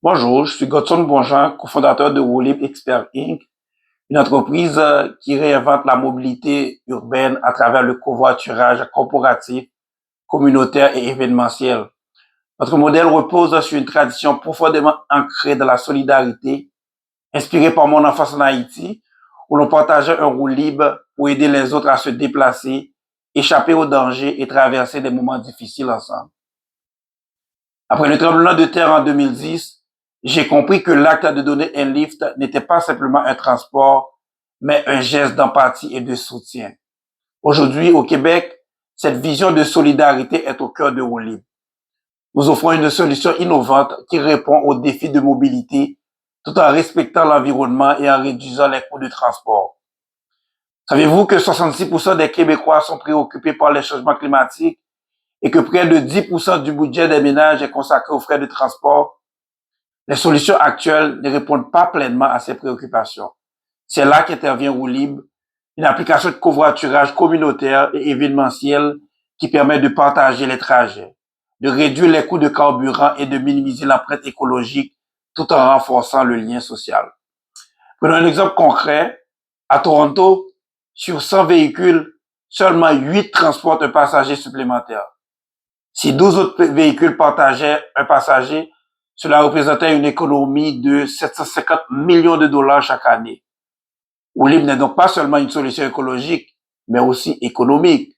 Bonjour, je suis Godson Bonjean, cofondateur de Wolib Expert Inc., une entreprise qui réinvente la mobilité urbaine à travers le covoiturage corporatif, communautaire et événementiel. Notre modèle repose sur une tradition profondément ancrée dans la solidarité, inspirée par mon enfance en Haïti, où l'on partageait un roue libre pour aider les autres à se déplacer, échapper aux dangers et traverser des moments difficiles ensemble. Après le tremblement de terre en 2010, j'ai compris que l'acte de donner un lift n'était pas simplement un transport, mais un geste d'empathie et de soutien. Aujourd'hui, au Québec, cette vision de solidarité est au cœur de Wolib. Nous offrons une solution innovante qui répond aux défis de mobilité tout en respectant l'environnement et en réduisant les coûts de transport. Savez-vous que 66% des Québécois sont préoccupés par les changements climatiques et que près de 10% du budget des ménages est consacré aux frais de transport? Les solutions actuelles ne répondent pas pleinement à ces préoccupations. C'est là qu'intervient Roulib, une application de covoiturage communautaire et événementiel qui permet de partager les trajets, de réduire les coûts de carburant et de minimiser l'empreinte écologique tout en renforçant le lien social. Prenons un exemple concret. À Toronto, sur 100 véhicules, seulement 8 transportent un passager supplémentaire. Si 12 autres véhicules partageaient un passager, cela représentait une économie de 750 millions de dollars chaque année. Oulib n'est donc pas seulement une solution écologique, mais aussi économique.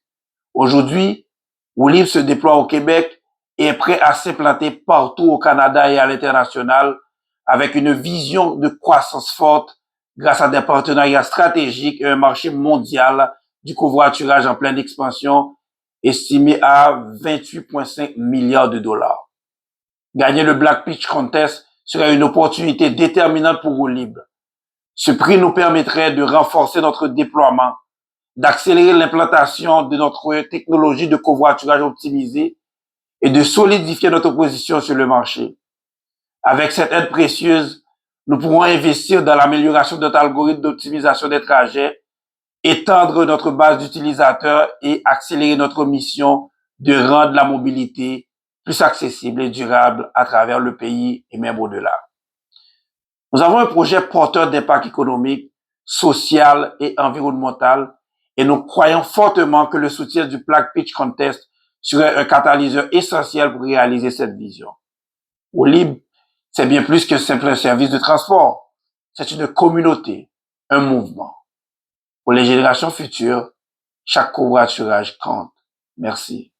Aujourd'hui, Oulib se déploie au Québec et est prêt à s'implanter partout au Canada et à l'international avec une vision de croissance forte grâce à des partenariats stratégiques et un marché mondial du covoiturage en pleine expansion estimé à 28,5 milliards de dollars. Gagner le Black Pitch Contest serait une opportunité déterminante pour Oulib. Ce prix nous permettrait de renforcer notre déploiement, d'accélérer l'implantation de notre technologie de covoiturage optimisée et de solidifier notre position sur le marché. Avec cette aide précieuse, nous pourrons investir dans l'amélioration de notre algorithme d'optimisation des trajets, étendre notre base d'utilisateurs et accélérer notre mission de rendre la mobilité plus accessible et durable à travers le pays et même au-delà. Nous avons un projet porteur d'impact économique, social et environnemental et nous croyons fortement que le soutien du Black Pitch Contest serait un catalyseur essentiel pour réaliser cette vision. Olib, c'est bien plus que simple un service de transport. C'est une communauté, un mouvement. Pour les générations futures, chaque covoiturage compte. Merci.